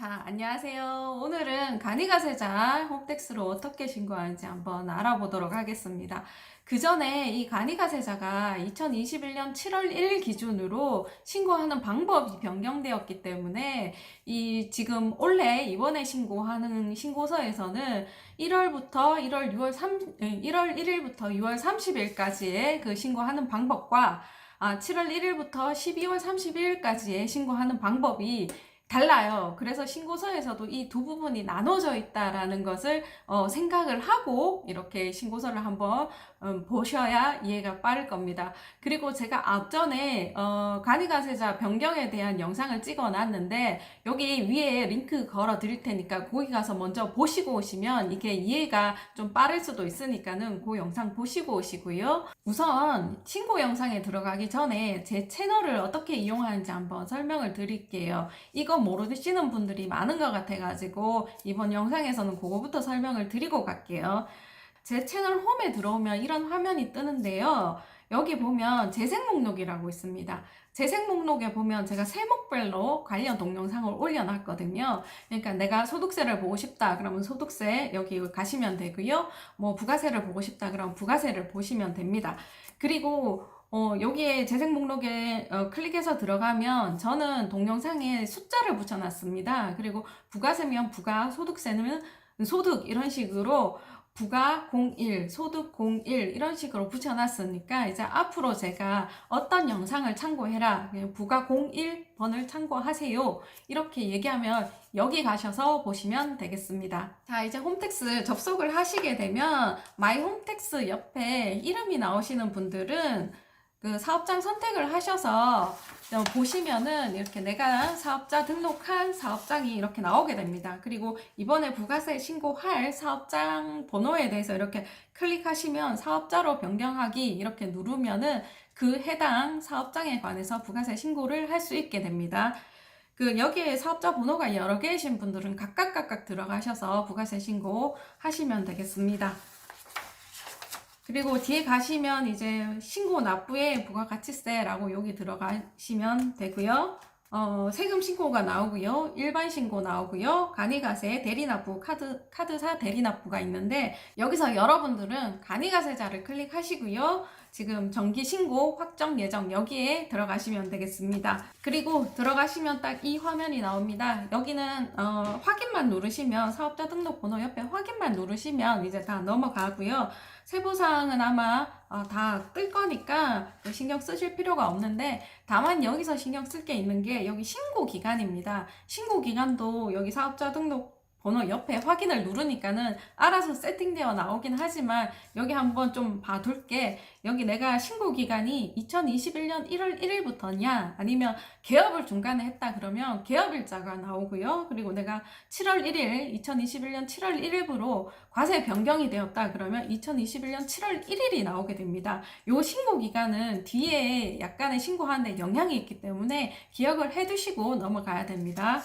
자, 안녕하세요. 오늘은 간이가세자 홈택스로 어떻게 신고하는지 한번 알아보도록 하겠습니다. 그 전에 이 간이가세자가 2021년 7월 1일 기준으로 신고하는 방법이 변경되었기 때문에 지금 올해 이번에 신고하는 신고서에서는 1월부터 1월 1일부터 6월 30일까지의 그 신고하는 방법과 7월 1일부터 12월 30일까지의 신고하는 방법이 달라요. 그래서 신고서에서도 이 두 부분이 나눠져 있다라는 것을 생각을 하고 이렇게 신고서를 한번 보셔야 이해가 빠를 겁니다. 그리고 제가 앞전에 간이가세자 변경에 대한 영상을 찍어 놨는데 여기 위에 링크 걸어 드릴 테니까 거기 가서 먼저 보시고 오시면 이게 이해가 좀 빠를 수도 있으니까는 그 영상 보시고 오시고요. 우선 신고 영상에 들어가기 전에 제 채널을 어떻게 이용하는지 한번 설명을 드릴게요. 이거 모르시는 분들이 많은 것 같아가지고 이번 영상에서는 그거부터 설명을 드리고 갈게요. 제 채널 홈에 들어오면 이런 화면이 뜨는데요. 여기 보면 재생 목록이라고 있습니다. 재생 목록에 보면 제가 세목별로 관련 동영상을 올려놨거든요. 그러니까 내가 소득세를 보고 싶다 그러면 소득세 여기 가시면 되고요. 뭐 부가세를 보고 싶다 그러면 부가세를 보시면 됩니다. 그리고 여기에 재생 목록에 클릭해서 들어가면 저는 동영상에 숫자를 붙여놨습니다. 그리고 부가세면 부가, 소득세는 소득 이런 식으로 부가 01, 소득 01 이런 식으로 붙여놨으니까 이제 앞으로 제가 어떤 영상을 참고해라 그냥 부가 01번을 참고하세요 이렇게 얘기하면 여기 가셔서 보시면 되겠습니다. 자, 이제 홈택스 접속을 하시게 되면 마이 홈택스 옆에 이름이 나오시는 분들은 그 사업장 선택을 하셔서 보시면은 이렇게 내가 사업자 등록한 사업장이 이렇게 나오게 됩니다. 그리고 이번에 부가세 신고할 사업장 번호에 대해서 이렇게 클릭하시면 사업자로 변경하기 이렇게 누르면은 그 해당 사업장에 관해서 부가세 신고를 할 수 있게 됩니다. 여기에 사업자 번호가 여러 개이신 분들은 각각 들어가셔서 부가세 신고 하시면 되겠습니다. 그리고 뒤에 가시면 이제 신고 납부의 부가가치세라고 여기 들어가시면 되고요. 세금 신고가 나오고요. 일반 신고 나오고요. 간이가세 대리납부 카드사 대리납부가 있는데 여기서 여러분들은 간이가세자를 클릭하시고요. 지금 정기 신고 확정 예정 여기에 들어가시면 되겠습니다. 그리고 들어가시면 딱 이 화면이 나옵니다. 여기는 확인만 누르시면 사업자 등록번호 옆에 확인만 누르시면 이제 다 넘어가고요. 세부사항은 아마 다 뜰 거니까 신경 쓰실 필요가 없는데 다만 여기서 신경 쓸 게 있는 게 여기 신고 기간입니다. 신고 기간도 여기 사업자 등록 번호 옆에 확인을 누르니까는 알아서 세팅되어 나오긴 하지만 여기 한번 좀 봐둘게. 여기 내가 신고 기간이 2021년 1월 1일부터냐 아니면 개업을 중간에 했다 그러면 개업일자가 나오고요. 그리고 내가 7월 1일 2021년 7월 1일부로 과세 변경이 되었다 그러면 2021년 7월 1일이 나오게 됩니다. 요 신고 기간은 뒤에 약간의 신고하는데 영향이 있기 때문에 기억을 해두시고 넘어가야 됩니다.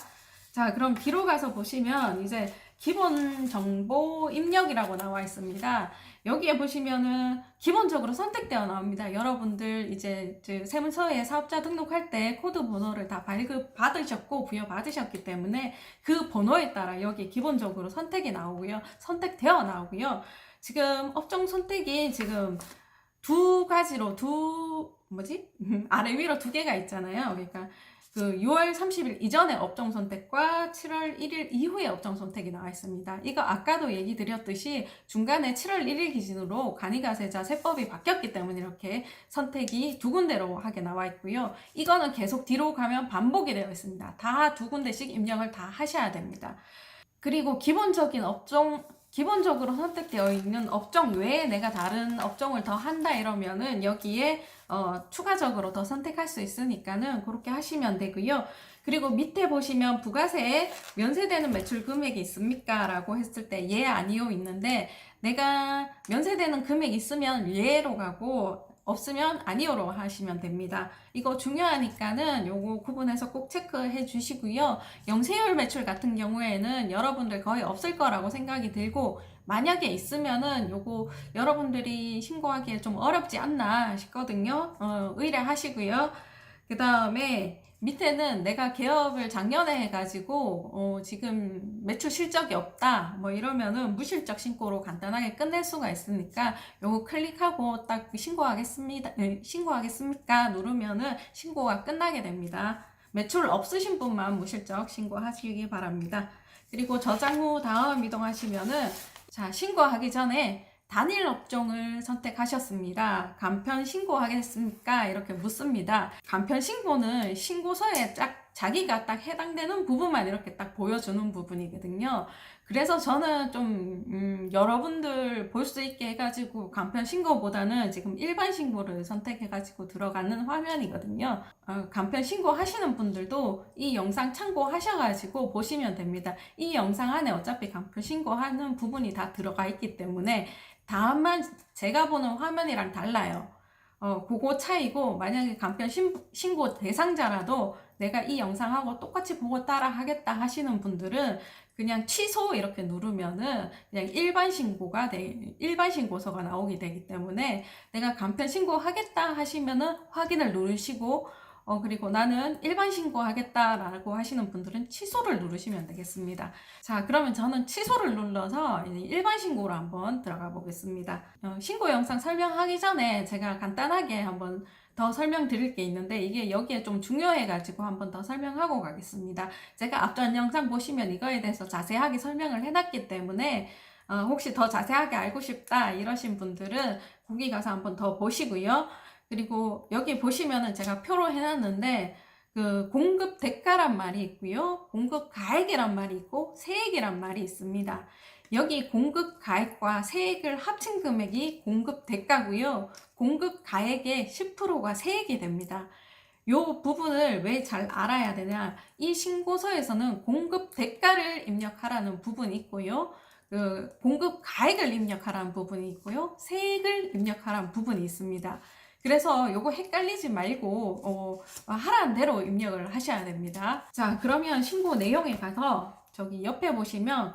자, 그럼 뒤로 가서 보시면 이제 기본 정보 입력이라고 나와 있습니다. 여기에 보시면은 기본적으로 선택되어 나옵니다. 여러분들 이제 세무서에 사업자 등록할 때 코드 번호를 다 발급받으셨고 부여받으셨기 때문에 그 번호에 따라 여기 기본적으로 선택이 나오고요. 선택되어 나오고요. 지금 업종 선택이 지금 두 가지로 아래 위로 두 개가 있잖아요. 그러니까 6월 30일 이전의 업종 선택과 7월 1일 이후의 업종 선택이 나와 있습니다. 이거 아까도 얘기 드렸듯이 중간에 7월 1일 기준으로 간이가세자 세법이 바뀌었기 때문에 이렇게 선택이 두 군데로 하게 나와 있고요. 이거는 계속 뒤로 가면 반복이 되어 있습니다. 다 두 군데씩 입력을 다 하셔야 됩니다. 그리고 기본적으로 선택되어 있는 업종 외에 내가 다른 업종을 더 한다 이러면은 여기에 추가적으로 더 선택할 수 있으니까는 그렇게 하시면 되고요. 그리고 밑에 보시면 부가세에 면세되는 매출 금액이 있습니까? 라고 했을 때 예, 아니요 있는데 내가 면세되는 금액 있으면 예로 가고 없으면 아니오로 하시면 됩니다. 이거 중요하니까는 요거 구분해서 꼭 체크해 주시고요. 영세율 매출 같은 경우에는 여러분들 거의 없을 거라고 생각이 들고 만약에 있으면은 요거 여러분들이 신고하기에 좀 어렵지 않나 싶거든요. 의뢰하시고요. 그 다음에 밑에는 내가 개업을 작년에 해가지고 지금 매출 실적이 없다 뭐 이러면은 무실적 신고로 간단하게 끝낼 수가 있으니까 요거 클릭하고 딱 신고하겠습니다. 신고하겠습니까? 누르면은 신고가 끝나게 됩니다. 매출 없으신 분만 무실적 신고하시기 바랍니다. 그리고 저장 후 다음 이동하시면은 자, 신고하기 전에 단일 업종을 선택하셨습니다. 간편 신고하겠습니까? 이렇게 묻습니다. 간편 신고는 신고서에 자기가 딱 해당되는 부분만 이렇게 딱 보여주는 부분이거든요. 그래서 저는 좀 여러분들 볼 수 있게 해가지고 간편 신고보다는 지금 일반 신고를 선택해가지고 들어가는 화면이거든요. 간편 신고 하시는 분들도 이 영상 참고하셔가지고 보시면 됩니다. 이 영상 안에 어차피 간편 신고하는 부분이 다 들어가 있기 때문에 다만 제가 보는 화면이랑 달라요. 그거 차이고, 만약에 간편 신고 대상자라도 내가 이 영상하고 똑같이 보고 따라 하겠다 하시는 분들은 그냥 취소 이렇게 누르면은 그냥 일반 신고서가 나오게 되기 때문에 내가 간편 신고하겠다 하시면은 확인을 누르시고 그리고 나는 일반 신고하겠다라고 하시는 분들은 취소를 누르시면 되겠습니다. 자, 그러면 저는 취소를 눌러서 일반 신고로 한번 들어가 보겠습니다. 신고 영상 설명하기 전에 제가 간단하게 한번 더 설명드릴 게 있는데 이게 여기에 좀 중요해가지고 한번 더 설명하고 가겠습니다. 제가 앞전 영상 보시면 이거에 대해서 자세하게 설명을 해놨기 때문에 혹시 더 자세하게 알고 싶다 이러신 분들은 거기 가서 한번 더 보시고요. 그리고 여기 보시면은 제가 표로 해놨는데 그 공급 대가란 말이 있고요. 공급 가액이란 말이 있고 세액이란 말이 있습니다. 여기 공급 가액과 세액을 합친 금액이 공급 대가고요. 공급 가액의 10%가 세액이 됩니다. 요 부분을 왜 잘 알아야 되냐? 이 신고서에서는 공급 대가를 입력하라는 부분이 있고요. 그 공급 가액을 입력하라는 부분이 있고요. 세액을 입력하라는 부분이 있습니다. 그래서 요거 헷갈리지 말고 하라는 대로 입력을 하셔야 됩니다. 자, 그러면 신고 내용에 가서 저기 옆에 보시면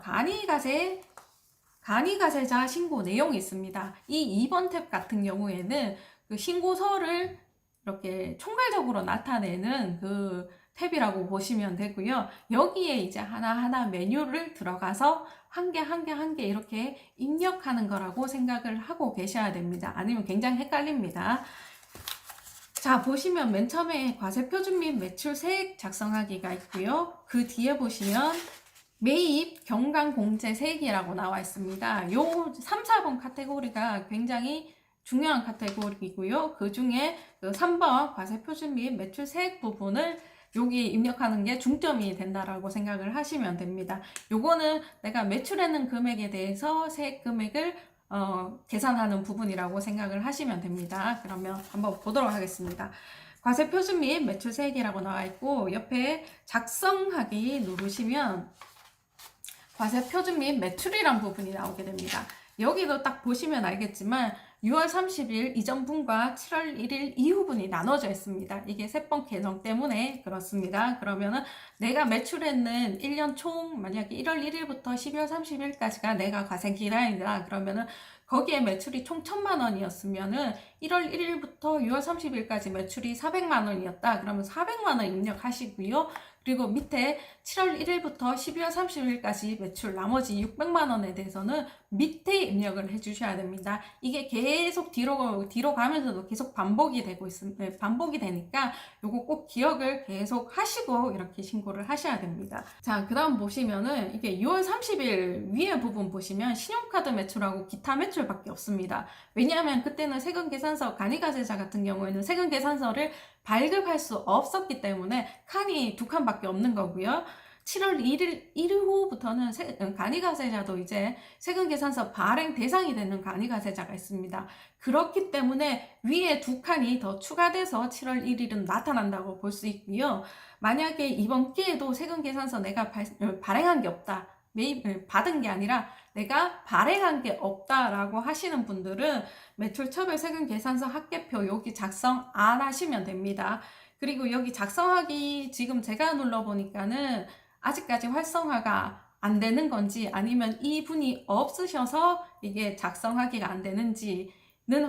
간이가세자 신고 내용이 있습니다. 이 2번 탭 같은 경우에는 그 신고서를 이렇게 총괄적으로 나타내는 그 탭이라고 보시면 되고요. 여기에 이제 하나하나 메뉴를 들어가서 한 개 이렇게 입력하는 거라고 생각을 하고 계셔야 됩니다. 아니면 굉장히 헷갈립니다. 자, 보시면 맨 처음에 과세표준 및 매출 세액 작성하기가 있고요. 그 뒤에 보시면 매입 경감공제 세액이라고 나와 있습니다. 요 3, 4번 카테고리가 굉장히 중요한 카테고리이고요. 그 중에 그 3번 과세표준 및 매출 세액 부분을 여기 입력하는 게 중점이 된다라고 생각을 하시면 됩니다. 요거는 내가 매출하는 금액에 대해서 세액 금액을 계산하는 부분이라고 생각을 하시면 됩니다. 그러면 한번 보도록 하겠습니다. 과세표준 및 매출 세액이라고 나와 있고 옆에 작성하기 누르시면 과세표준 및 매출이란 부분이 나오게 됩니다. 여기도 딱 보시면 알겠지만 6월 30일 이전분과 7월 1일 이후분이 나눠져 있습니다. 이게 세번 개정 때문에 그렇습니다. 그러면은 내가 매출했는 1년 총 만약에 1월 1일부터 12월 30일까지가 내가 과세 기간이다. 그러면은 거기에 매출이 총 1,000만 원이었으면은 1월 1일부터 6월 30일까지 매출이 400만 원이었다. 그러면 400만 원 입력하시고요. 그리고 밑에 7월 1일부터 12월 30일까지 매출 나머지 600만 원에 대해서는 밑에 입력을 해주셔야 됩니다. 이게 계속 뒤로 가면서도 계속 반복이 되니까 요거 꼭 기억을 계속 하시고 이렇게 신고를 하셔야 됩니다. 자, 그 다음 보시면은 이게 6월 30일 위에 부분 보시면 신용카드 매출하고 기타 매출밖에 없습니다. 왜냐하면 그때는 세금계산서 간이가세자 같은 경우에는 세금계산서를 발급할 수 없었기 때문에 칸이 2칸밖에 없는 거고요. 7월 1일 이후부터는 간이가세자도 이제 세금계산서 발행 대상이 되는 간이가세자가 있습니다. 그렇기 때문에 위에 2칸이 더 추가돼서 7월 1일은 나타난다고 볼 수 있고요. 만약에 이번 기회도 세금계산서 내가 발행한 게 없다. 받은 게 아니라 내가 발행한 게 없다라고 하시는 분들은 매출처별 세금계산서 합계표 여기 작성 안 하시면 됩니다. 그리고 여기 작성하기 지금 제가 눌러보니까는 아직까지 활성화가 안 되는 건지 아니면 이 분이 없으셔서 이게 작성하기가 안 되는지는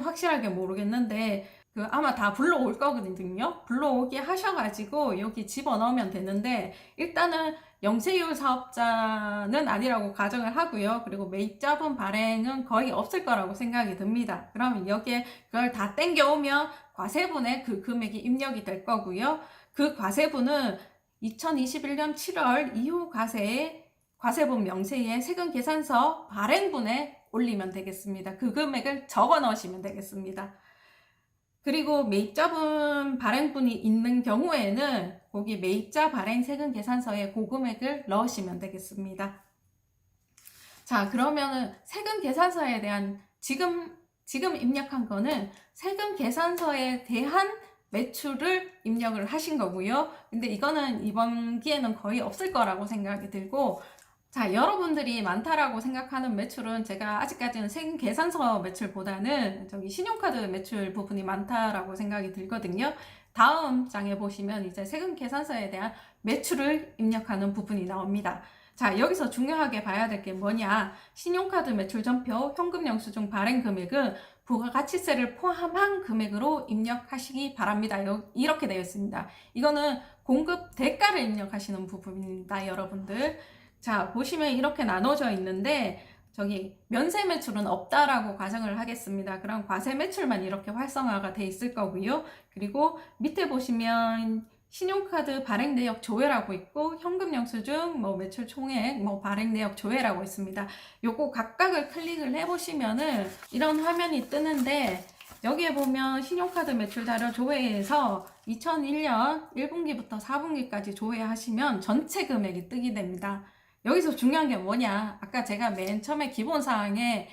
확실하게 모르겠는데 아마 다 불러올 거거든요. 불러오게 하셔가지고 여기 집어넣으면 되는데, 일단은 영세율 사업자는 아니라고 가정을 하고요. 그리고 매입자분 발행은 거의 없을 거라고 생각이 듭니다. 그러면 여기에 그걸 다 땡겨오면 과세분의 그 금액이 입력이 될 거고요. 그 과세분은 2021년 7월 이후 과세분 명세에 세금 계산서 발행분에 올리면 되겠습니다. 그 금액을 적어 넣으시면 되겠습니다. 그리고 매입자분 발행분이 있는 경우에는 거기 매입자 발행 세금 계산서에 그 금액을 넣으시면 되겠습니다. 자, 그러면은 세금 계산서에 대한 지금 입력한 거는 세금 계산서에 대한 매출을 입력을 하신 거고요. 근데 이거는 이번 기에는 거의 없을 거라고 생각이 들고, 자, 여러분들이 많다라고 생각하는 매출은 제가 아직까지는 세금 계산서 매출보다는 저기 신용카드 매출 부분이 많다라고 생각이 들거든요. 다음 장에 보시면 이제 세금 계산서에 대한 매출을 입력하는 부분이 나옵니다. 자, 여기서 중요하게 봐야 될 게 뭐냐? 신용카드 매출 전표 현금 영수증 발행 금액은 부가가치세를 포함한 금액으로 입력하시기 바랍니다. 이렇게 되어 있습니다. 이거는 공급 대가를 입력하시는 부분입니다, 여러분들. 자, 보시면 이렇게 나눠져 있는데 저기 면세 매출은 없다라고 가정을 하겠습니다. 그럼 과세 매출만 이렇게 활성화가 돼 있을 거고요. 그리고 밑에 보시면 신용카드 발행 내역 조회라고 있고 현금 영수증 매출 총액 발행 내역 조회라고 있습니다. 요거 각각을 클릭을 해 보시면은 이런 화면이 뜨는데, 여기에 보면 신용카드 매출 자료 조회에서 2001년 1분기부터 4분기까지 조회하시면 전체 금액이 뜨게 됩니다. 여기서 중요한 게 뭐냐? 아까 제가 맨 처음에 기본사항에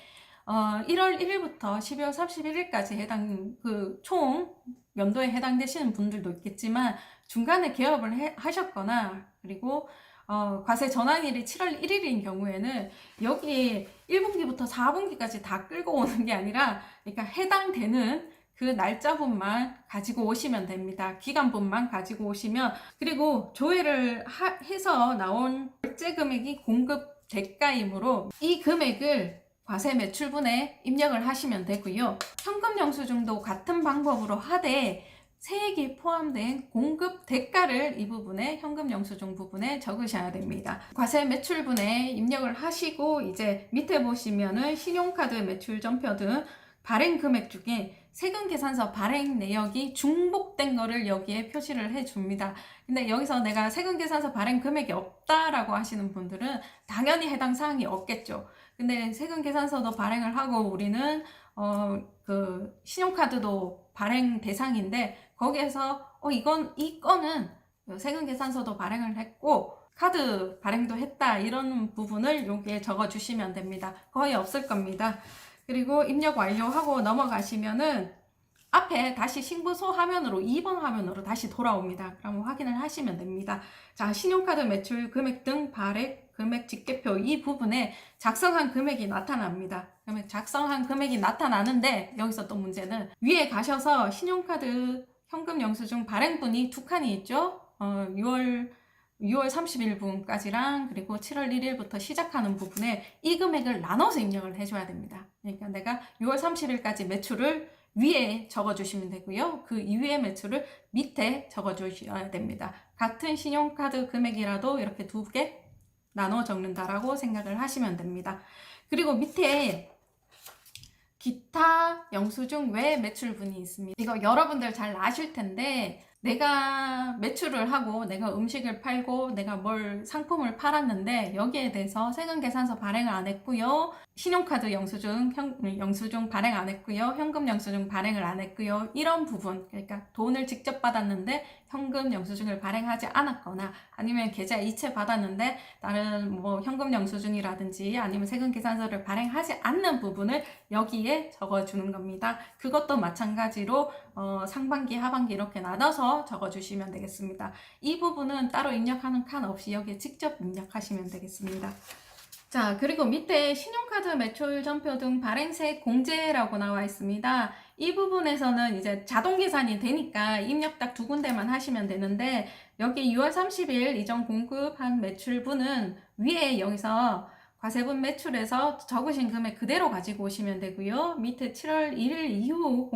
1월 1일부터 12월 31일까지 총 연도에 해당되시는 분들도 있겠지만, 중간에 개업을 하셨거나, 그리고 과세 전환일이 7월 1일인 경우에는 여기 1분기부터 4분기까지 다 끌고 오는 게 아니라, 그러니까 해당되는 그 날짜분만 가지고 오시면 됩니다. 기간분만 가지고 오시면, 그리고 조회를 해서 나온 결제 금액이 공급 대가이므로 이 금액을 과세 매출분에 입력을 하시면 되고요. 현금 영수증도 같은 방법으로 하되 세액이 포함된 공급 대가를 이 부분에 현금 영수증 부분에 적으셔야 됩니다. 과세 매출분에 입력을 하시고, 이제 밑에 보시면은 신용카드 매출 전표 등 발행 금액 중에 세금 계산서 발행 내역이 중복된 거를 여기에 표시를 해 줍니다. 근데 여기서 내가 세금 계산서 발행 금액이 없다라고 하시는 분들은 당연히 해당 사항이 없겠죠. 근데 세금 계산서도 발행을 하고 우리는 신용카드도 발행 대상인데, 거기에서 이 건은 세금 계산서도 발행을 했고 카드 발행도 했다, 이런 부분을 여기에 적어 주시면 됩니다. 거의 없을 겁니다. 그리고 입력 완료하고 넘어가시면은 앞에 다시 신고서 화면으로 2번 화면으로 다시 돌아옵니다. 그럼 확인을 하시면 됩니다. 자, 신용카드 매출 금액 등 발행 금액 집계표 이 부분에 작성한 금액이 나타납니다. 그러면 작성한 금액이 나타나는데, 여기서 또 문제는 위에 가셔서 신용카드 현금 영수증 발행분이 두 칸이 있죠. 6월 30일분까지랑 그리고 7월 1일부터 시작하는 부분에 이 금액을 나눠서 입력을 해줘야 됩니다. 그러니까 내가 6월 30일까지 매출을 위에 적어주시면 되고요. 그 이후의 매출을 밑에 적어주셔야 됩니다. 같은 신용카드 금액이라도 이렇게 두 개 나눠 적는다라고 생각을 하시면 됩니다. 그리고 밑에 기타 영수증 외 매출분이 있습니다. 이거 여러분들 잘 아실 텐데, 내가 매출을 하고 내가 음식을 팔고 내가 상품을 팔았는데 여기에 대해서 세금 계산서 발행을 안 했고요. 신용카드 영수증 발행 안 했고요. 현금 영수증 발행을 안 했고요. 이런 부분, 그러니까 돈을 직접 받았는데 현금 영수증을 발행하지 않았거나, 아니면 계좌 이체 받았는데 다른 현금 영수증이라든지 아니면 세금 계산서를 발행하지 않는 부분을 여기에 적어주는 겁니다. 그것도 마찬가지로 상반기, 하반기 이렇게 나눠서 적어주시면 되겠습니다. 이 부분은 따로 입력하는 칸 없이 여기에 직접 입력하시면 되겠습니다. 자, 그리고 밑에 신용카드 매출 전표 등 발행세 공제라고 나와 있습니다. 이 부분에서는 이제 자동 계산이 되니까 입력 딱 두 군데만 하시면 되는데, 여기 6월 30일 이전 공급한 매출분은 위에 여기서 과세분 매출에서 적으신 금액 그대로 가지고 오시면 되고요. 밑에 7월 1일 이후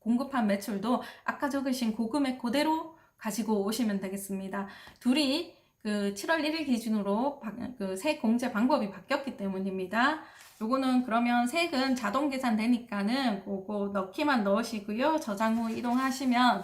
공급한 매출도 아까 적으신 고금액 그대로 가지고 오시면 되겠습니다. 둘이 그 7월 1일 기준으로 그 세액 공제 방법이 바뀌었기 때문입니다. 요거는 그러면 세액은 자동 계산되니까는 그거 넣기만 넣으시고요. 저장 후 이동하시면,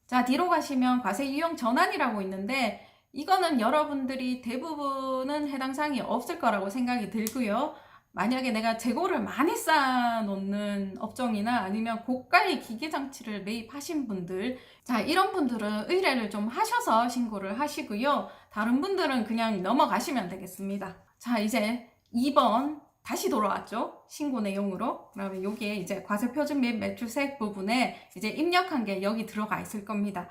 자, 뒤로 가시면 과세 유형 전환이라고 있는데, 이거는 여러분들이 대부분은 해당 사항이 없을 거라고 생각이 들고요. 만약에 내가 재고를 많이 쌓아놓는 업종이나 아니면 고가의 기계장치를 매입하신 분들, 자, 이런 분들은 의뢰를 좀 하셔서 신고를 하시고요. 다른 분들은 그냥 넘어가시면 되겠습니다. 자, 이제 2번 다시 돌아왔죠. 신고 내용으로. 그러면 여기에 이제 과세표준 및 매출세액 부분에 이제 입력한 게 여기 들어가 있을 겁니다.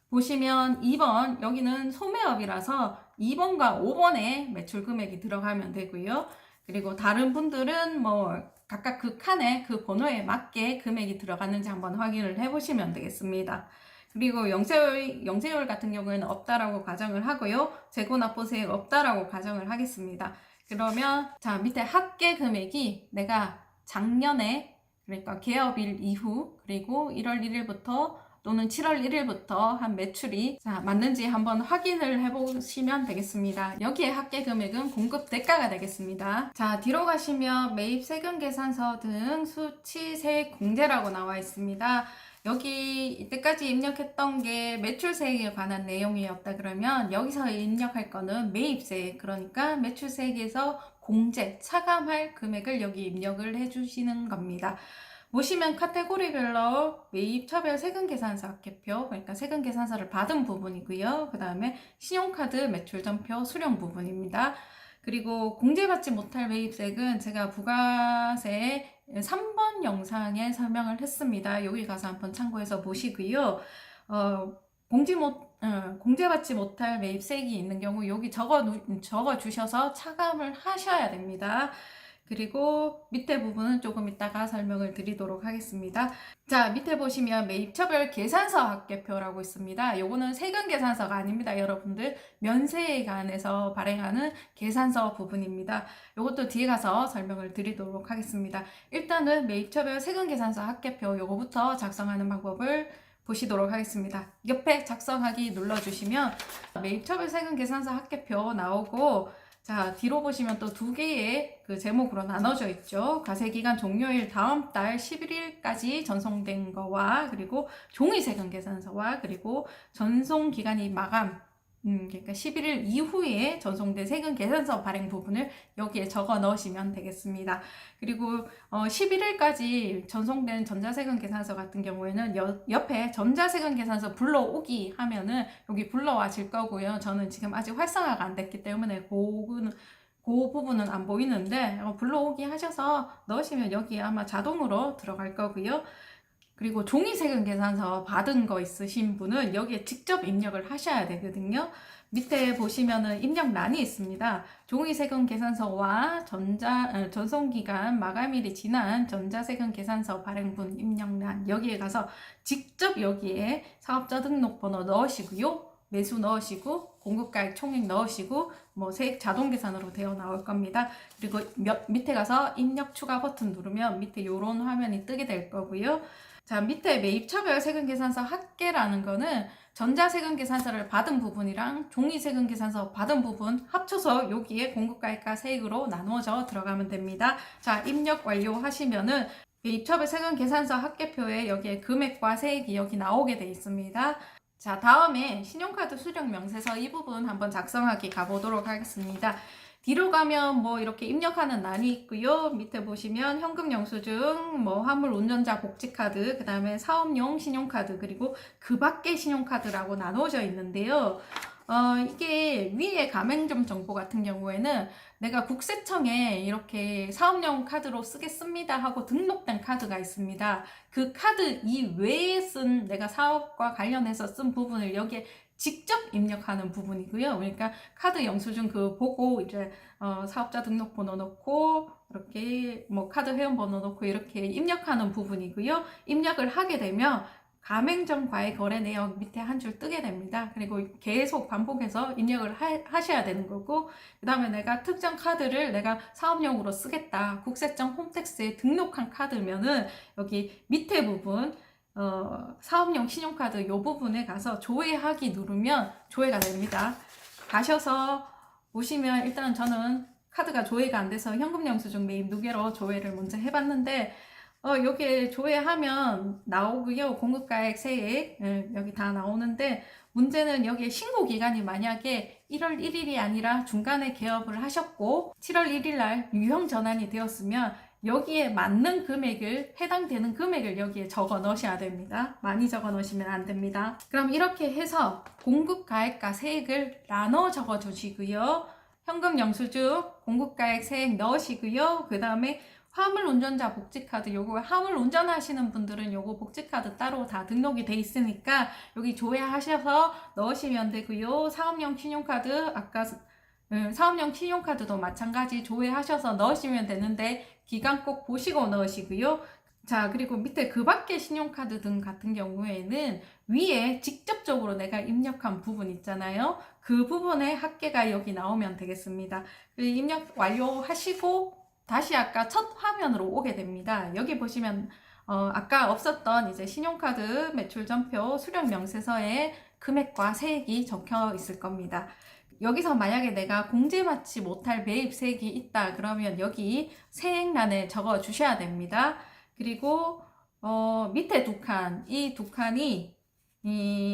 보시면 2번, 여기는 소매업이라서 2번과 5번에 매출 금액이 들어가면 되고요. 그리고 다른 분들은 뭐 각각 그 칸에 그 번호에 맞게 금액이 들어갔는지 한번 확인을 해보시면 되겠습니다. 그리고 영세율 같은 경우에는 없다라고 가정을 하고요. 재고납부세액 없다라고 가정을 하겠습니다. 그러면 자, 밑에 합계 금액이 내가 작년에, 그러니까 개업일 이후 그리고 1월 1일부터 또는 7월 1일부터 한 매출이 자, 맞는지 한번 확인을 해보시면 되겠습니다. 여기에 합계 금액은 공급 대가가 되겠습니다. 자, 뒤로 가시면 매입 세금 계산서 등 수치 세액 공제라고 나와 있습니다. 여기 이때까지 입력했던 게 매출세액에 관한 내용이었다 그러면 여기서 입력할 거는 매입세액, 그러니까 매출세액에서 공제, 차감할 금액을 여기 입력을 해주시는 겁니다. 보시면 카테고리별로 매입 처별 세금계산서 합계표, 그러니까 세금계산서를 받은 부분이고요. 그 다음에 신용카드 매출전표 수령 부분입니다. 그리고 공제받지 못할 매입세액은 제가 부가세 3번 영상에 설명을 했습니다. 여기 가서 한번 참고해서 보시고요. 공제받지 못할 매입세액이 있는 경우 여기 적어 주셔서 차감을 하셔야 됩니다. 그리고 밑에 부분은 조금 이따가 설명을 드리도록 하겠습니다. 자, 밑에 보시면 매입처별 계산서 합계표라고 있습니다. 요거는 세금 계산서가 아닙니다. 여러분들 면세에 관해서 발행하는 계산서 부분입니다. 요것도 뒤에 가서 설명을 드리도록 하겠습니다. 일단은 매입처별 세금 계산서 합계표 요거부터 작성하는 방법을 보시도록 하겠습니다. 옆에 작성하기 눌러주시면 매입처별 세금 계산서 합계표 나오고, 자, 뒤로 보시면 또 두 개의 그 제목으로 나눠져 있죠. 과세기간 종료일 다음 달 11일까지 전송된 거와, 그리고 종이세금 계산서와, 그리고 전송기간이 마감, 그러니까 11일 이후에 전송된 세금 계산서 발행 부분을 여기에 적어 넣으시면 되겠습니다. 그리고 11일까지 전송된 전자세금 계산서 같은 경우에는 옆에 전자세금 계산서 불러오기 하면은 여기 불러와질 거고요. 저는 지금 아직 활성화가 안 됐기 때문에 그 부분은 안 보이는데 불러오기 하셔서 넣으시면 여기 아마 자동으로 들어갈 거고요. 그리고 종이세금 계산서 받은 거 있으신 분은 여기에 직접 입력을 하셔야 되거든요. 밑에 보시면은 입력란이 있습니다. 종이세금 계산서와 전송기간 마감일이 지난 전자세금 계산서 발행분 입력란, 여기에 가서 직접 여기에 사업자 등록번호 넣으시고요. 매수 넣으시고 공급가액 총액 넣으시고 뭐 세액 자동 계산으로 되어 나올 겁니다. 그리고 밑에 가서 입력 추가 버튼 누르면 밑에 이런 화면이 뜨게 될 거고요. 자, 밑에 매입처별 세금계산서 합계라는 거는 전자세금계산서를 받은 부분이랑 종이세금계산서 받은 부분 합쳐서 여기에 공급가액과 세액으로 나누어져 들어가면 됩니다. 자, 입력 완료하시면은 매입처별 세금계산서 합계표에 여기에 금액과 세액이 여기 나오게 돼 있습니다. 자, 다음에 신용카드 수령 명세서 이 부분 한번 작성하기 가보도록 하겠습니다. 뒤로 가면 뭐 이렇게 입력하는 란이 있고요. 밑에 보시면 현금 영수증, 뭐 화물 운전자 복지카드, 그 다음에 사업용 신용카드, 그리고 그 밖의 신용카드라고 나눠져 있는데요. 이게 위에 가맹점 정보 같은 경우에는 내가 국세청에 이렇게 사업용 카드로 쓰겠습니다 하고 등록된 카드가 있습니다. 그 카드 이외에 쓴 내가 사업과 관련해서 쓴 부분을 여기에 직접 입력하는 부분이고요. 그러니까 카드 영수증 그 보고 이제 사업자 등록번호 넣고 이렇게 뭐 카드 회원번호 넣고 이렇게 입력하는 부분이고요. 입력을 하게 되면 가맹점과의 거래 내역 밑에 한 줄 뜨게 됩니다. 그리고 계속 반복해서 입력을 하셔야 되는 거고, 그 다음에 내가 특정 카드를 내가 사업용으로 쓰겠다, 국세청 홈택스에 등록한 카드면은 여기 밑에 부분 사업용 신용카드 이 부분에 가서 조회하기 누르면 조회가 됩니다. 가셔서 보시면 일단 저는 카드가 조회가 안 돼서 현금 영수증 매입 누계로 조회를 먼저 해봤는데 여기에 조회하면 나오고요. 공급가액, 세액 여기 다 나오는데 문제는 여기에 신고 기간이 만약에 1월 1일이 아니라 중간에 개업을 하셨고 7월 1일 날 유형 전환이 되었으면 여기에 맞는 금액을 해당되는 금액을 여기에 적어 넣으셔야 됩니다. 많이 적어 넣으시면 안 됩니다. 그럼 이렇게 해서 공급가액과 세액을 나눠 적어 주시고요. 현금 영수증, 공급가액, 세액 넣으시고요. 그 다음에 화물 운전자 복지카드, 요거 화물 운전하시는 분들은 요거 복지카드 따로 다 등록이 돼 있으니까 여기 조회하셔서 넣으시면 되고요. 사업용 신용카드, 아까 사업용 신용카드도 마찬가지 조회하셔서 넣으시면 되는데 기간 꼭 보시고 넣으시고요. 자, 그리고 밑에 그 밖에 신용카드 등 같은 경우에는 위에 직접적으로 내가 입력한 부분 있잖아요. 그 부분에 합계가 여기 나오면 되겠습니다. 입력 완료하시고 다시 아까 첫 화면으로 오게 됩니다. 여기 보시면 아까 없었던 이제 신용카드 매출전표 수령 명세서에 금액과 세액이 적혀 있을 겁니다. 여기서 만약에 내가 공제받지 못할 매입세액이 있다 그러면 여기 세액란에 적어 주셔야 됩니다. 그리고 밑에 두 칸, 이 두 칸이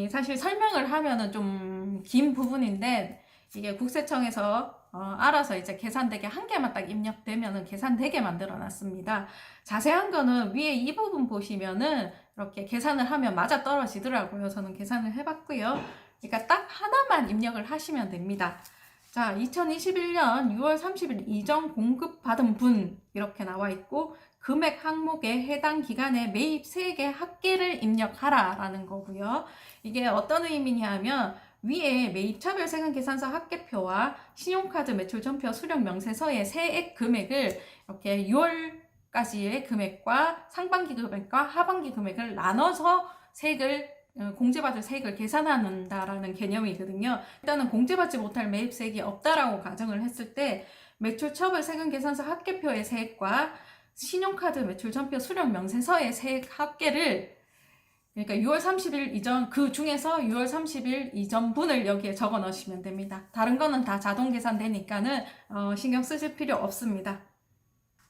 사실 설명을 하면은 좀 긴 부분인데 이게 국세청에서 알아서 이제 계산대개 한 개만 딱 입력되면은 계산되게 만들어 놨습니다. 자세한 거는 위에 이 부분 보시면은 이렇게 계산을 하면 맞아 떨어지더라고요. 저는 계산을 해봤고요. 그러니까 딱 하나만 입력을 하시면 됩니다. 자, 2021년 6월 30일 이전 공급받은 분 이렇게 나와 있고 금액 항목에 해당 기간의 매입 세액의 합계를 입력하라 라는 거고요. 이게 어떤 의미냐면 위에 매입차별 세금계산서 합계표와 신용카드 매출전표 수령 명세서의 세액 금액을 이렇게 6월까지의 금액과 상반기 금액과 하반기 금액을 나눠서 세액을 공제받을 세액을 계산한다라는 개념이거든요. 일단은 공제받지 못할 매입세액이 없다라고 가정을 했을 때 매출처벌 세금계산서 합계표의 세액과 신용카드 매출전표 수령 명세서의 세액 합계를 그러니까 6월 30일 이전 그 중에서 6월 30일 이전 분을 여기에 적어 넣으시면 됩니다. 다른 거는 다 자동 계산되니까는 신경 쓰실 필요 없습니다.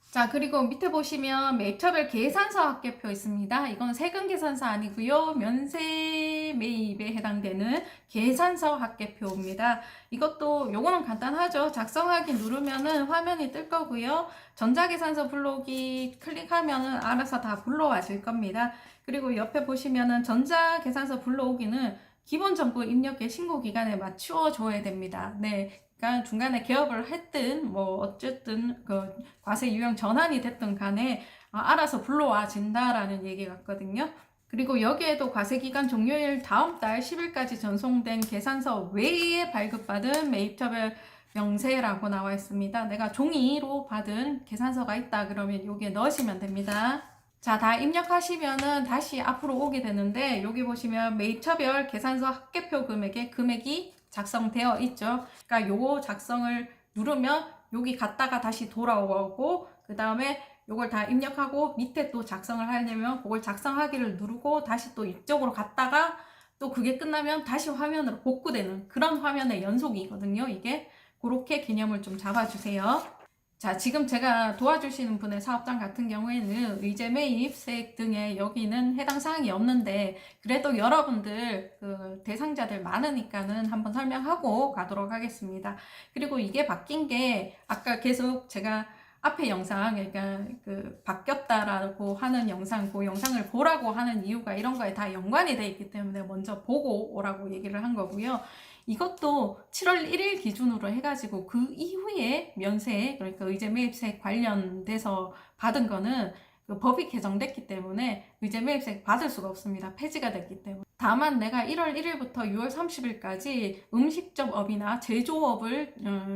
자, 그리고 밑에 보시면 매입차별 계산서 합계표 있습니다. 이건 세금 계산서 아니고요. 면세 매입에 해당되는 계산서 합계표입니다. 이것도 요거는 간단하죠. 작성하기 누르면은 화면이 뜰 거고요. 전자계산서 불러오기 클릭하면은 알아서 다 불러와질 겁니다. 그리고 옆에 보시면은 전자계산서 불러오기는 기본 정보 입력의 신고 기간에 맞추어 줘야 됩니다. 네. 그러니까 중간에 개업을 했든 뭐 어쨌든 그 과세 유형 전환이 됐든 간에 알아서 불러와 진다라는 얘기 같거든요. 그리고 여기에도 과세기간 종료일 다음 달 10일까지 전송된 계산서 외에 발급받은 매입처별 명세라고 나와 있습니다. 내가 종이로 받은 계산서가 있다 그러면 여기에 넣으시면 됩니다. 자, 다 입력하시면은 다시 앞으로 오게 되는데 여기 보시면 매입처별 계산서 합계표 금액이 작성되어 있죠. 그러니까 요거 작성을 누르면 여기 갔다가 다시 돌아오고 그 다음에 요걸 다 입력하고 밑에 또 작성을 하려면 그걸 작성하기를 누르고 다시 또 이쪽으로 갔다가 또 그게 끝나면 다시 화면으로 복구되는 그런 화면의 연속이거든요. 이게 그렇게 개념을 좀 잡아주세요. 자, 지금 제가 도와주시는 분의 사업장 같은 경우에는 의제 매입, 세액 등에 여기는 해당 사항이 없는데 그래도 여러분들 그 대상자들 많으니까는 한번 설명하고 가도록 하겠습니다. 그리고 이게 바뀐 게 아까 계속 제가 앞에 영상, 그러니까 그 바뀌었다라고 하는 영상, 그 영상을 보라고 하는 이유가 이런 거에 다 연관이 돼 있기 때문에 먼저 보고 오라고 얘기를 한 거고요. 이것도 7월 1일 기준으로 해가지고 그 이후에 면세, 그러니까 의제 매입세 관련돼서 받은 거는 그 법이 개정됐기 때문에 의제 매입세 받을 수가 없습니다. 폐지가 됐기 때문에. 다만 내가 1월 1일부터 6월 30일까지 음식점업이나 제조업을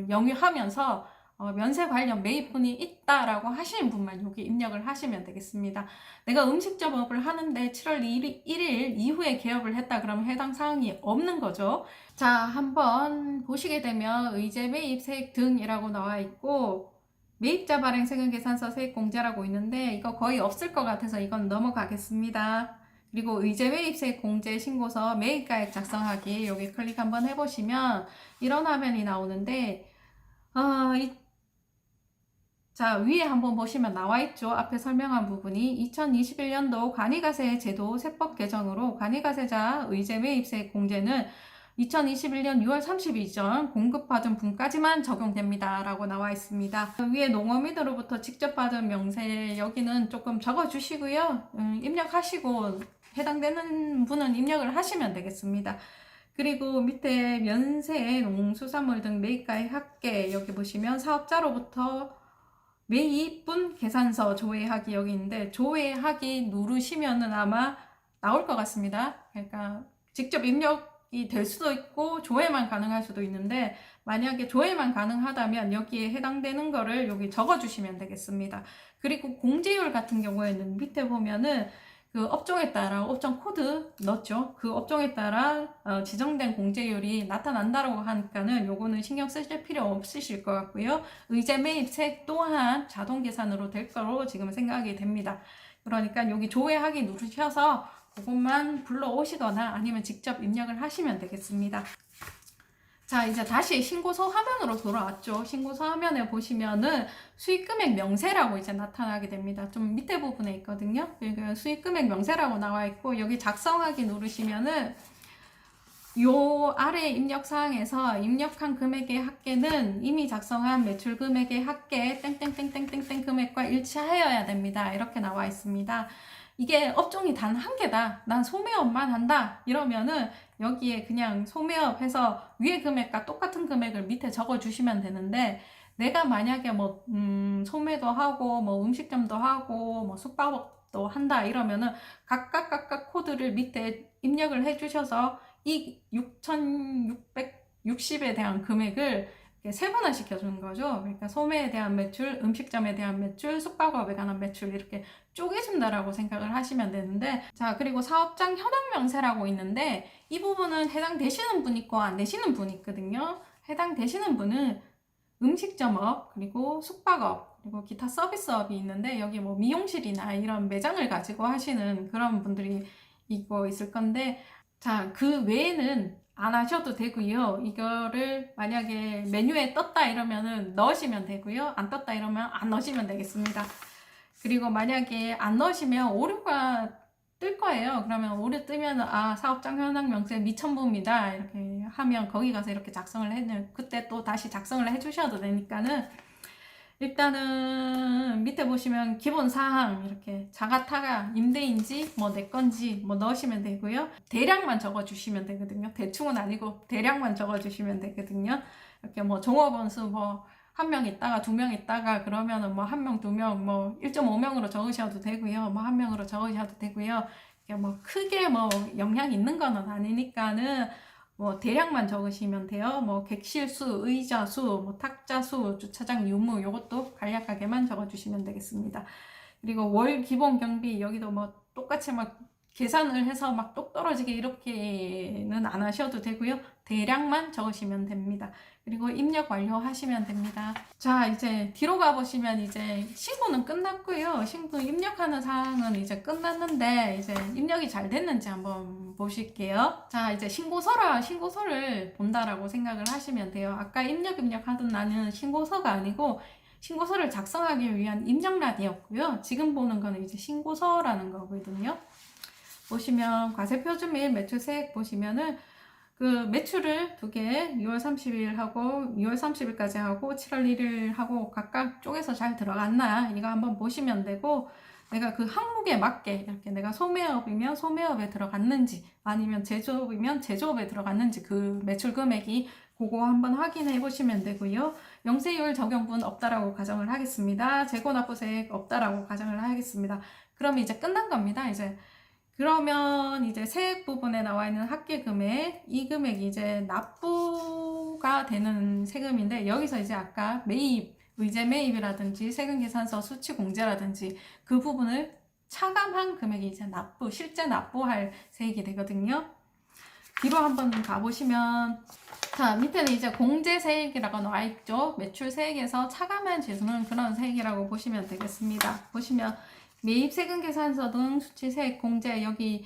영위하면서 면세 관련 매입분이 있다라고 하시는 분만 여기 입력을 하시면 되겠습니다. 내가 음식점업을 하는데 7월 1일 이후에 개업을 했다 그러면 해당 사항이 없는 거죠. 자, 한번 보시게 되면 의제 매입 세액 등이라고 나와 있고 매입자 발행 세금 계산서 세액 공제라고 있는데 이거 거의 없을 것 같아서 이건 넘어가겠습니다. 그리고 의제 매입세액 공제 신고서 매입가액 작성하기 여기 클릭 한번 해보시면 이런 화면이 나오는데 자, 위에 한번 보시면 나와 있죠. 앞에 설명한 부분이 2021년도 간이가세 제도 세법 개정으로 간이가세자 의제 매입세액 공제는 2021년 6월 30일 전 공급받은 분까지만 적용됩니다. 라고 나와 있습니다. 위에 농어민으로부터 직접 받은 명세 여기는 조금 적어주시고요. 입력하시고 해당되는 분은 입력을 하시면 되겠습니다. 그리고 밑에 면세, 농수산물 등 매입가액 합계 여기 보시면 사업자로부터 매입분 계산서 조회하기 여기 있는데 조회하기 누르시면은 아마 나올 것 같습니다. 그러니까 직접 입력이 될 수도 있고 조회만 가능할 수도 있는데 만약에 조회만 가능하다면 여기에 해당되는 거를 여기 적어 주시면 되겠습니다. 그리고 공제율 같은 경우에는 밑에 보면은 그 업종에 따라 업종 코드 넣었죠. 그 업종에 따라 지정된 공제율이 나타난다고 하니까는 요거는 신경 쓰실 필요 없으실 것 같고요. 의제 매입세 또한 자동 계산으로 될 거로 지금 생각이 됩니다. 그러니까 여기 조회하기 누르셔서 그것만 불러오시거나 아니면 직접 입력을 하시면 되겠습니다. 자, 이제 다시 신고서 화면으로 돌아왔죠. 신고서 화면에 보시면은 수익금액 명세라고 이제 나타나게 됩니다. 좀 밑에 부분에 있거든요. 그러니까 수익금액 명세라고 나와 있고 여기 작성하기 누르시면은 요 아래 입력 사항에서 입력한 금액의 합계는 이미 작성한 매출 금액의 합계 땡땡땡땡땡땡 금액과 일치하여야 됩니다. 이렇게 나와 있습니다. 이게 업종이 단 한 개다. 난 소매업만 한다. 이러면은 여기에 그냥 소매업 해서 위에 금액과 똑같은 금액을 밑에 적어 주시면 되는데 내가 만약에 뭐 소매도 하고 뭐 음식점도 하고 뭐 숙박업도 한다 이러면은 각각 코드를 밑에 입력을 해 주셔서 이 6,660에 대한 금액을 세분화 시켜주는 거죠. 그러니까 소매에 대한 매출, 음식점에 대한 매출, 숙박업에 관한 매출 이렇게 쪼개준다라고 생각을 하시면 되는데 자 그리고 사업장 현황 명세라고 있는데 이 부분은 해당되시는 분 있고 안 되시는 분 있거든요. 해당되시는 분은 음식점업 그리고 숙박업 그리고 기타 서비스업이 있는데 여기 뭐 미용실이나 이런 매장을 가지고 하시는 그런 분들이 있고 있을 건데 자 그 외에는 안 하셔도 되고요. 이거를 만약에 메뉴에 떴다 이러면은 넣으시면 되고요. 안 떴다 이러면 안 넣으시면 되겠습니다. 그리고 만약에 안 넣으시면 오류가 뜰 거예요. 그러면 오류 뜨면 사업장 현황 명세 미첨부입니다. 이렇게 하면 거기 가서 이렇게 작성을 그때 또 다시 작성을 해주셔도 되니까는 일단은 밑에 보시면 기본 사항 이렇게 자가타가 임대인지 뭐 내 건지 뭐 넣으시면 되고요. 대략만 적어 주시면 되거든요. 대충은 아니고 대략만 적어 주시면 되거든요. 이렇게 뭐 종업원 수 뭐 한 명 있다가 두 명 있다가 그러면은 뭐 한 명, 두 명, 뭐 1.5명으로 적으셔도 되고요. 뭐 한 명으로 적으셔도 되고요. 이게 뭐 크게 뭐 영향 있는 건 아니니까는 뭐 대략만 적으시면 돼요. 뭐 객실수, 의자수, 뭐 탁자수, 주차장 유무 요것도 간략하게만 적어주시면 되겠습니다. 그리고 월 기본 경비 여기도 뭐 똑같이 막 계산을 해서 막 똑 떨어지게 이렇게는 안 하셔도 되고요. 대략만 적으시면 됩니다. 그리고 입력 완료하시면 됩니다. 자, 이제 뒤로 가보시면 이제 신고는 끝났고요. 신고 입력하는 사항은 이제 끝났는데 이제 입력이 잘 됐는지 한번 보실게요. 자, 이제 신고서를 본다라고 생각을 하시면 돼요. 아까 입력하던 나는 신고서가 아니고 신고서를 작성하기 위한 입력란이었고요. 지금 보는 거는 이제 신고서라는 거거든요. 보시면 과세표준 및 매출세액 보시면은 그 매출을 두 개 6월 30일 하고 6월 30일까지 하고 7월 1일 하고 각각 쪼개서 잘 들어갔나 이거 한번 보시면 되고 내가 그 항목에 맞게 이렇게 내가 소매업이면 소매업에 들어갔는지 아니면 제조업이면 제조업에 들어갔는지 그 매출 금액이 그거 한번 확인해 보시면 되고요. 영세율 적용분 없다라고 가정을 하겠습니다. 재고납부세액 없다라고 가정을 하겠습니다. 그럼 이제 끝난 겁니다. 그러면 이제 세액 부분에 나와 있는 합계 금액, 이 금액이 이제 납부가 되는 세금인데 여기서 이제 아까 매입, 의제 매입이라든지 세금 계산서 수치 공제라든지 그 부분을 차감한 금액이 이제 실제 납부할 세액이 되거든요. 뒤로 한번 가보시면 자 밑에는 이제 공제세액이라고 나와 있죠. 매출세액에서 차감한 지수는 그런 세액이라고 보시면 되겠습니다. 보시면 매입세금 계산서 등 수치세액 공제 여기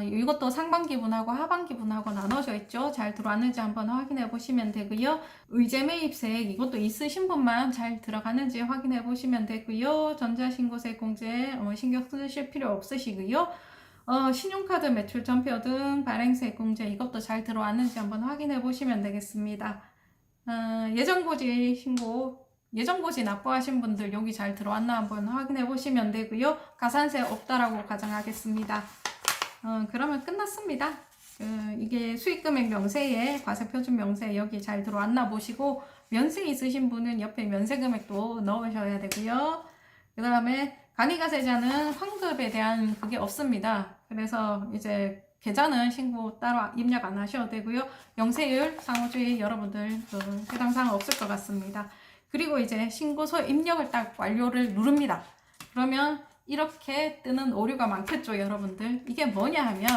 이것도 상반기분하고 하반기분하고 나눠져 있죠. 잘 들어왔는지 한번 확인해 보시면 되고요. 의제 매입세액 이것도 있으신 분만 잘 들어가는지 확인해 보시면 되고요. 전자신고세 공제 신경 쓰실 필요 없으시고요. 신용카드 매출 전표 등 발행세 공제 이것도 잘 들어왔는지 한번 확인해 보시면 되겠습니다. 예정고지 신고, 예정고지 납부하신 분들 여기 잘 들어왔나 한번 확인해 보시면 되고요. 가산세 없다라고 가정하겠습니다. 그러면 끝났습니다. 이게 수익금액 명세에 과세표준 명세 여기 잘 들어왔나 보시고, 면세 있으신 분은 옆에 면세 금액도 넣으셔야 되고요. 그 다음에 간이가세자는 환급에 대한 그게 없습니다. 그래서 이제 계좌는 신고 따로 입력 안 하셔도 되고요. 영세율, 상호주의 여러분들 해당 사항 없을 것 같습니다. 그리고 이제 신고서 입력을 딱 완료를 누릅니다. 그러면 이렇게 뜨는 오류가 많겠죠, 여러분들. 이게 뭐냐 하면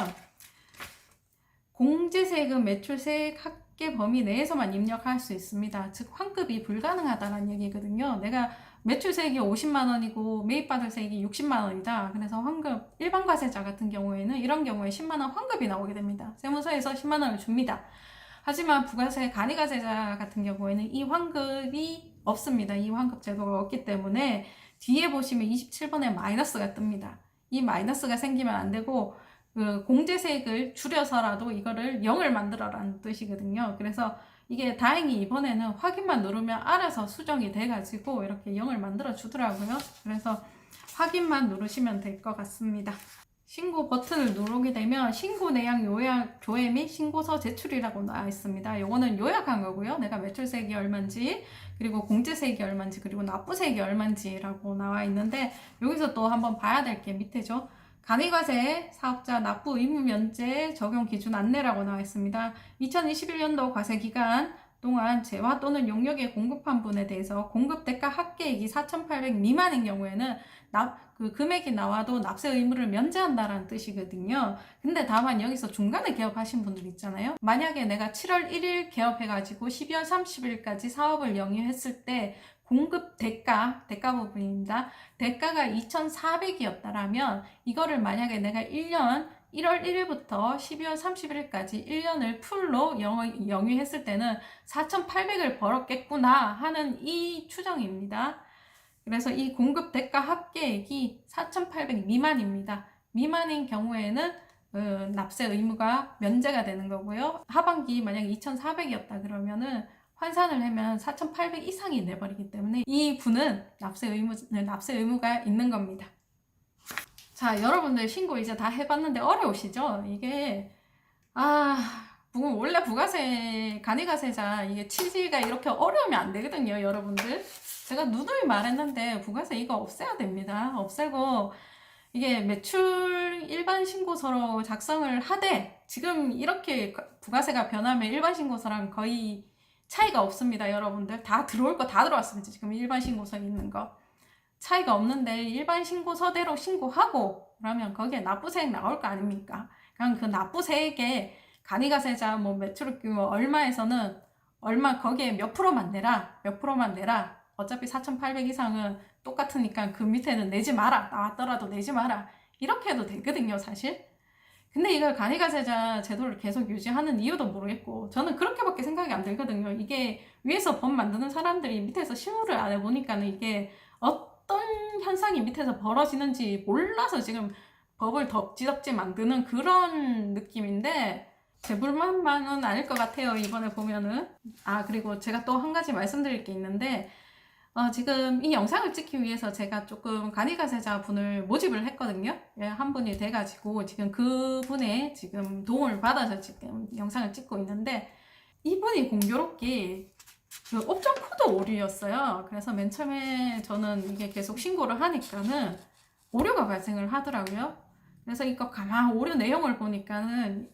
공제세금, 매출세액 합계 범위 내에서만 입력할 수 있습니다. 즉 환급이 불가능하다는 얘기거든요. 내가 매출세액이 50만 원이고 매입받을 세액이 60만 원이다. 그래서 환급, 일반 과세자 같은 경우에는 이런 경우에 10만 원 환급이 나오게 됩니다. 세무서에서 10만 원을 줍니다. 하지만 부가세, 간이가세자 같은 경우에는 이 환급이 없습니다. 이 환급 제도가 없기 때문에 뒤에 보시면 27번에 마이너스가 뜹니다. 이 마이너스가 생기면 안 되고 그 공제세액을 줄여서라도 이거를 0을 만들어라는 뜻이거든요. 그래서 이게 다행히 이번에는 확인만 누르면 알아서 수정이 돼가지고 이렇게 0을 만들어 주더라고요. 그래서 확인만 누르시면 될 것 같습니다. 신고 버튼을 누르게 되면 신고 내역 요약 조회 및 신고서 제출이라고 나와 있습니다. 요거는 요약한 거고요. 내가 매출세액이 얼마인지, 그리고 공제세액이 얼마인지, 그리고 납부세액이 얼마인지라고 나와 있는데, 여기서 또 한번 봐야 될 게 밑에죠. 간이과세 사업자 납부 의무 면제 적용 기준 안내라고 나와 있습니다. 2021년도 과세 기간 동안 재화 또는 용역에 공급한 분에 대해서 공급 대가 합계액이 4,800 미만인 경우에는 그 금액이 나와도 납세 의무를 면제한다라는 뜻이거든요. 근데 다만 여기서 중간에 개업하신 분들 있잖아요. 만약에 내가 7월 1일 개업해가지고 12월 30일까지 사업을 영위했을 때 공급 대가 부분입니다. 대가가 2,400이었다라면 이거를 만약에 내가 1년 1월 1일부터 12월 31일까지 1년을 풀로 영위했을 때는 4,800을 벌었겠구나 하는 이 추정입니다. 그래서 이 공급 대가 합계액이 4,800 미만입니다. 미만인 경우에는 납세 의무가 면제가 되는 거고요. 하반기 만약에 2,400이었다 그러면은 환산을 하면 4,800 이상이 내버리기 때문에 이 분은 납세 의무가 있는 겁니다. 자, 여러분들 신고 이제 다 해봤는데 어려우시죠? 이게 원래 부가세, 간이가세자 이게 취지가 이렇게 어려우면 안 되거든요, 여러분들. 제가 누누이 말했는데 부가세 이거 없애야 됩니다. 없애고 이게 매출 일반 신고서로 작성을 하되 지금 이렇게 부가세가 변하면 일반 신고서랑 거의 차이가 없습니다, 여러분들. 다 들어올 거 다 들어왔습니다. 지금 일반 신고서에 있는 거. 차이가 없는데 일반 신고서대로 신고하고 그러면 거기에 납부세액 나올 거 아닙니까? 그냥 그 납부세액에 간이가세자 매출 규모 얼마에서는 얼마 거기에 몇 프로만 내라. 어차피 4,800 이상은 똑같으니까 그 밑에는 내지 마라. 나왔더라도 내지 마라. 이렇게 해도 되거든요, 사실. 근데 이걸 간이가세자 제도를 계속 유지하는 이유도 모르겠고 저는 그렇게밖에 생각이 안 들거든요. 이게 위에서 법 만드는 사람들이 밑에서 실무를 안 해보니까는 이게 어떤 현상이 밑에서 벌어지는지 몰라서 지금 법을 덕지덕지 만드는 그런 느낌인데 제 불만만은 아닐 것 같아요, 이번에 보면은. 그리고 제가 또 한 가지 말씀드릴 게 있는데 지금 이 영상을 찍기 위해서 제가 조금 간이가세자 분을 모집을 했거든요. 한 분이 돼가지고 지금 그분의 지금 도움을 받아서 지금 영상을 찍고 있는데 이분이 공교롭게 그 업종 코드 오류였어요. 그래서 맨 처음에 저는 이게 계속 신고를 하니까는 오류가 발생을 하더라고요. 그래서 이거 가만 오류 내용을 보니까는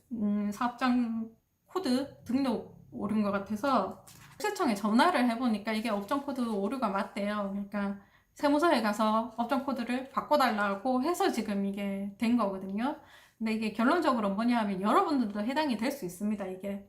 사업장 코드 등록 오류인 것 같아서 국세청에 전화를 해보니까 이게 업종 코드 오류가 맞대요. 그러니까 세무서에 가서 업종 코드를 바꿔달라고 해서 지금 이게 된 거거든요. 근데 이게 결론적으로 뭐냐 하면 여러분들도 해당이 될 수 있습니다. 이게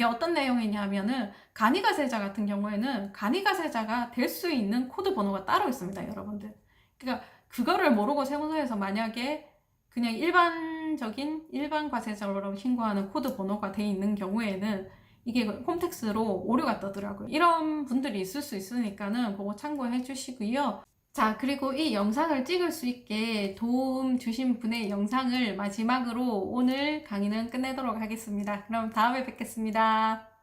어떤 내용이냐 하면은 간이가세자 같은 경우에는 간이가세자가 될 수 있는 코드 번호가 따로 있습니다, 여러분들. 그러니까 그거를 모르고 세무서에서 만약에 그냥 일반 일반적인 일반 과세자로 신고하는 코드 번호가 돼 있는 경우에는 이게 홈택스로 오류가 떠더라고요. 이런 분들이 있을 수 있으니까는 그거 참고해 주시고요. 자, 그리고 이 영상을 찍을 수 있게 도움 주신 분의 영상을 마지막으로 오늘 강의는 끝내도록 하겠습니다. 그럼 다음에 뵙겠습니다.